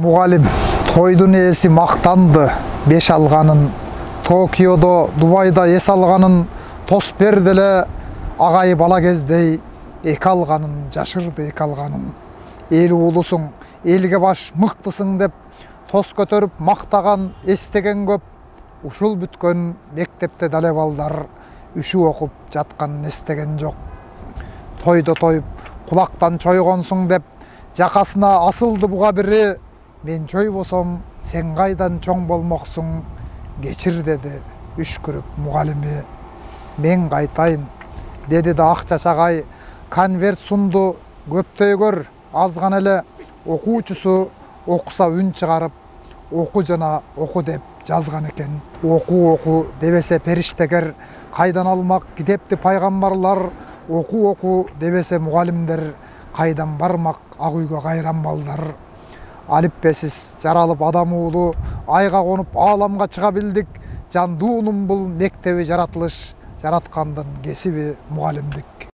Muгалим, тойдун ээси мактанды беш алганын, Токиодо, Дубайда эс алганын, тос берди эле агай бала кездей эки алганын, жашырды эки алганын. Эл уулусуң, элге баш мыктысың деп тос көтөрүп мактаган, эстеген көп. Ушул бүткөн мектепте дале балдар үшү окуп жатканын эстеген жок. Тойдо тоюп, кулактан чойгонсуң деп жакасына асылды буга бири. Мен чойбосом, сен кайдан чоң болмоксуң, кечир деди үшкүрүп мугалими. Мен кайтайын, деди да ак чачагай конверт сунду. Көптөйгөр аз гана эле окуучусу окуса үн чыгарып, оку жана оку деп жазган экен. Оку дебесе периштегер, кайдан алмак китепти пайгамбарлар. Оку дебесе мугалимдер, кайдан бармак ак үйгө кайран балдар. Алиппесиз жаралып адам уулу, айга конуп ааламга чыга билдик. Жандуунун бул мектеби жаратылыш, жараткандын кесиби мугалимдик.